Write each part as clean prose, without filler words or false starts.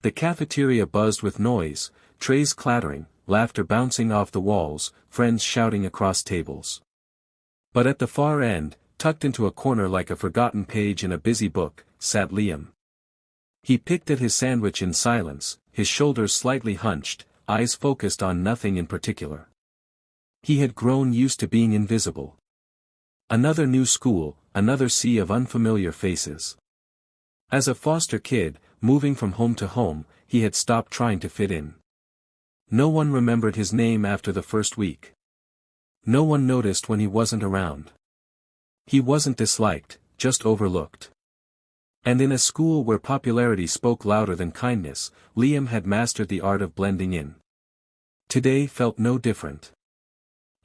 The cafeteria buzzed with noise, trays clattering, laughter bouncing off the walls, friends shouting across tables. But at the far end, tucked into a corner like a forgotten page in a busy book, sat Liam. He picked at his sandwich in silence, his shoulders slightly hunched, eyes focused on nothing in particular. He had grown used to being invisible. Another new school, another sea of unfamiliar faces. As a foster kid, moving from home to home, he had stopped trying to fit in. No one remembered his name after the first week. No one noticed when he wasn't around. He wasn't disliked, just overlooked. And in a school where popularity spoke louder than kindness, Liam had mastered the art of blending in. Today felt no different.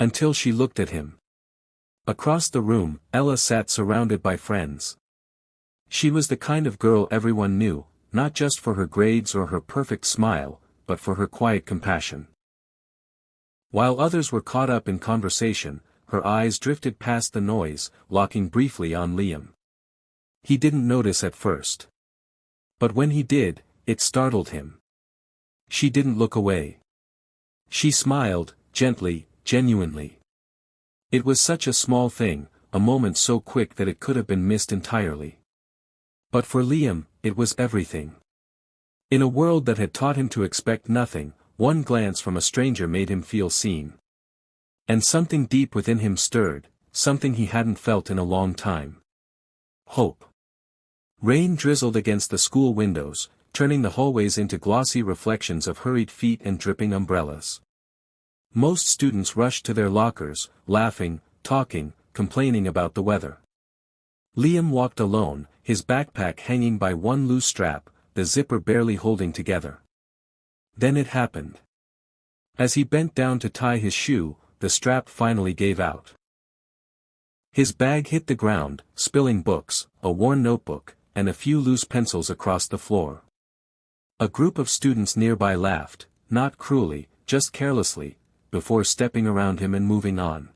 Until she looked at him. Across the room, Ella sat surrounded by friends. She was the kind of girl everyone knew, not just for her grades or her perfect smile, but for her quiet compassion. While others were caught up in conversation, her eyes drifted past the noise, locking briefly on Liam. He didn't notice at first. But when he did, it startled him. She didn't look away. She smiled, gently, genuinely. It was such a small thing, a moment so quick that it could have been missed entirely. But for Liam, it was everything. In a world that had taught him to expect nothing, one glance from a stranger made him feel seen. And something deep within him stirred, something he hadn't felt in a long time. Hope. Rain drizzled against the school windows, turning the hallways into glossy reflections of hurried feet and dripping umbrellas. Most students rushed to their lockers, laughing, talking, complaining about the weather. Liam walked alone, his backpack hanging by one loose strap, the zipper barely holding together. Then it happened. As he bent down to tie his shoe, the strap finally gave out. His bag hit the ground, spilling books, a worn notebook, and a few loose pencils across the floor. A group of students nearby laughed, not cruelly, just carelessly, before stepping around him and moving on.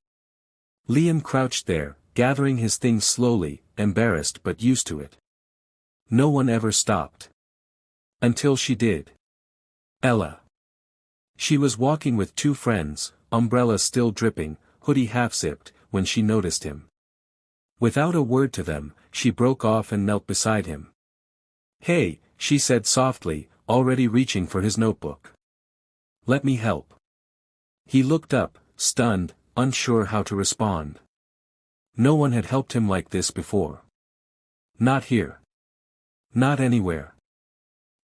Liam crouched there, gathering his things slowly, embarrassed but used to it. No one ever stopped. Until she did. Ella. She was walking with two friends, umbrella still dripping, hoodie half-zipped, when she noticed him. Without a word to them, she broke off and knelt beside him. "Hey," she said softly, already reaching for his notebook. "Let me help." He looked up, stunned, unsure how to respond. No one had helped him like this before. Not here. Not anywhere.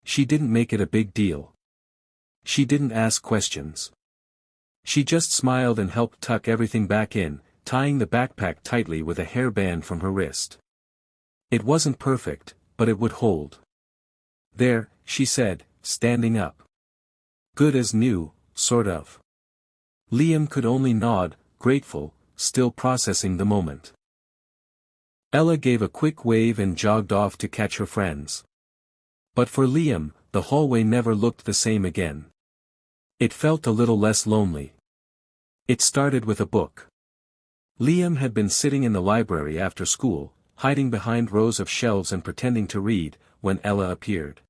She didn't make it a big deal. She didn't ask questions. She just smiled and helped tuck everything back in, tying the backpack tightly with a hairband from her wrist. It wasn't perfect, but it would hold. "There," she said, standing up. "Good as new, sort of." Liam could only nod, grateful, still processing the moment. Ella gave a quick wave and jogged off to catch her friends. But for Liam, the hallway never looked the same again. It felt a little less lonely. It started with a book. Liam had been sitting in the library after school, hiding behind rows of shelves and pretending to read, when Ella appeared.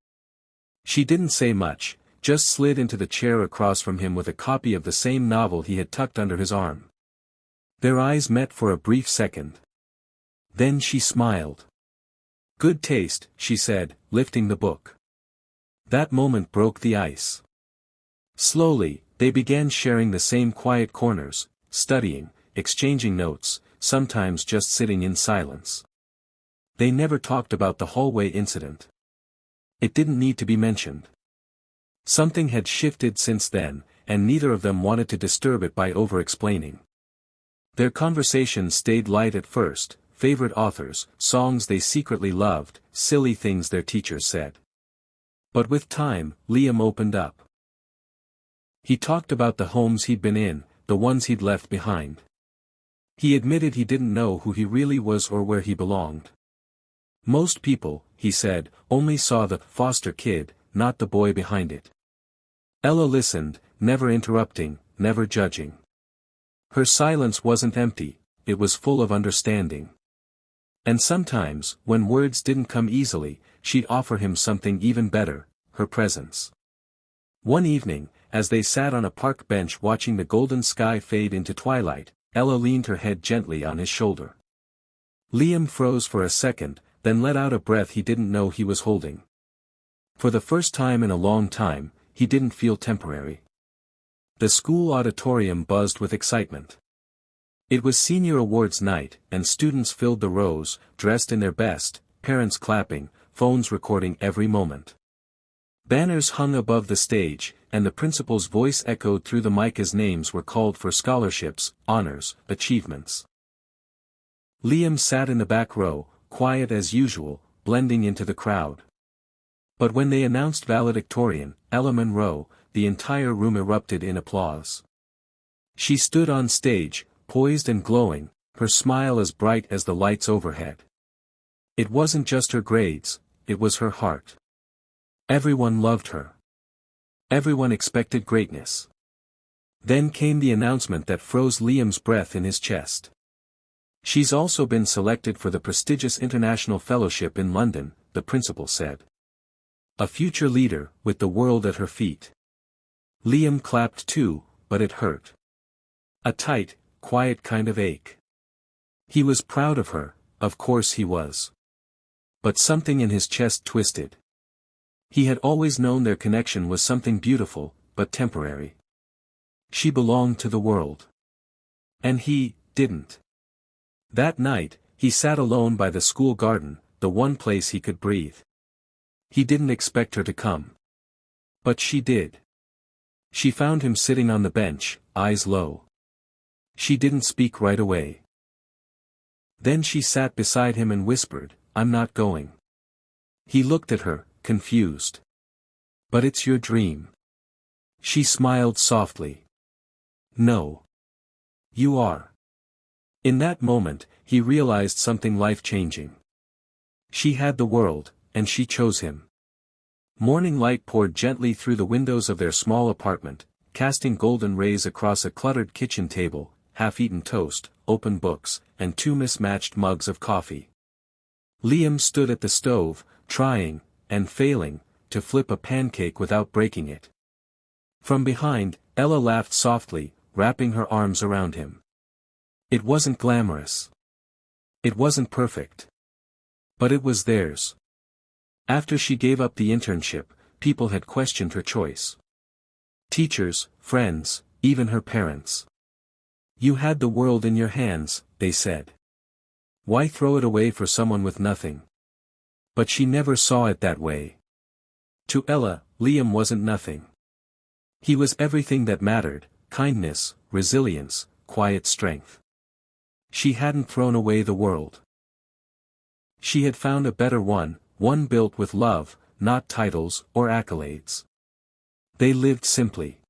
She didn't say much, just slid into the chair across from him with a copy of the same novel he had tucked under his arm. Their eyes met for a brief second. Then she smiled. "Good taste," she said, lifting the book. That moment broke the ice. Slowly, they began sharing the same quiet corners, studying, exchanging notes, sometimes just sitting in silence. They never talked about the hallway incident. It didn't need to be mentioned. Something had shifted since then, and neither of them wanted to disturb it by over-explaining. Their conversation stayed light at first, favorite authors, songs they secretly loved, silly things their teachers said. But with time, Liam opened up. He talked about the homes he'd been in, the ones he'd left behind. He admitted he didn't know who he really was or where he belonged. Most people, he said, only saw the foster kid, not the boy behind it. Ella listened, never interrupting, never judging. Her silence wasn't empty, it was full of understanding. And sometimes, when words didn't come easily, she'd offer him something even better, her presence. One evening, as they sat on a park bench watching the golden sky fade into twilight, Ella leaned her head gently on his shoulder. Liam froze for a second, then let out a breath he didn't know he was holding. For the first time in a long time, he didn't feel temporary. The school auditorium buzzed with excitement. It was senior awards night, and students filled the rows, dressed in their best, parents clapping, phones recording every moment. Banners hung above the stage, and the principal's voice echoed through the mic as names were called for scholarships, honors, achievements. Liam sat in the back row, quiet as usual, blending into the crowd. But when they announced valedictorian, Ella Monroe, the entire room erupted in applause. She stood on stage, poised and glowing, her smile as bright as the lights overhead. It wasn't just her grades, it was her heart. Everyone loved her. Everyone expected greatness. Then came the announcement that froze Liam's breath in his chest. She's also been selected for the prestigious International Fellowship in London, the principal said. A future leader, with the world at her feet. Liam clapped too, but it hurt. A tight, quiet kind of ache. He was proud of her, of course he was. But something in his chest twisted. He had always known their connection was something beautiful, but temporary. She belonged to the world. And he didn't. That night, he sat alone by the school garden, the one place he could breathe. He didn't expect her to come. But she did. She found him sitting on the bench, eyes low. She didn't speak right away. Then she sat beside him and whispered, "I'm not going." He looked at her, confused. "But it's your dream." She smiled softly. "No. You are." In that moment, he realized something life-changing. She had the world, and she chose him. Morning light poured gently through the windows of their small apartment, casting golden rays across a cluttered kitchen table, half-eaten toast, open books, and two mismatched mugs of coffee. Liam stood at the stove, trying, and failing, to flip a pancake without breaking it. From behind, Ella laughed softly, wrapping her arms around him. It wasn't glamorous. It wasn't perfect. But it was theirs. After she gave up the internship, people had questioned her choice. Teachers, friends, even her parents. "You had the world in your hands," they said. "Why throw it away for someone with nothing?" But she never saw it that way. To Ella, Liam wasn't nothing. He was everything that mattered: kindness, resilience, quiet strength. She hadn't thrown away the world. She had found a better one built with love, not titles or accolades. They lived simply.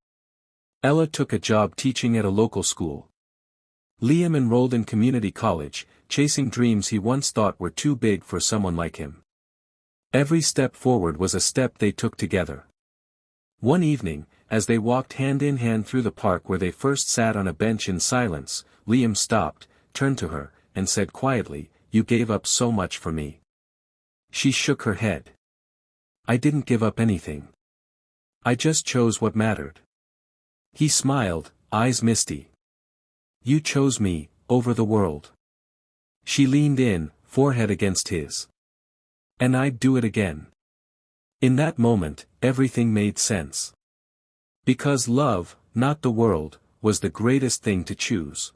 Ella took a job teaching at a local school. Liam enrolled in community college, chasing dreams he once thought were too big for someone like him. Every step forward was a step they took together. One evening, as they walked hand in hand through the park where they first sat on a bench in silence, Liam stopped, turned to her, and said quietly, "You gave up so much for me." She shook her head. "I didn't give up anything. I just chose what mattered." He smiled, eyes misty. "You chose me, over the world." She leaned in, forehead against his. "And I'd do it again." In that moment, everything made sense. Because love, not the world, was the greatest thing to choose.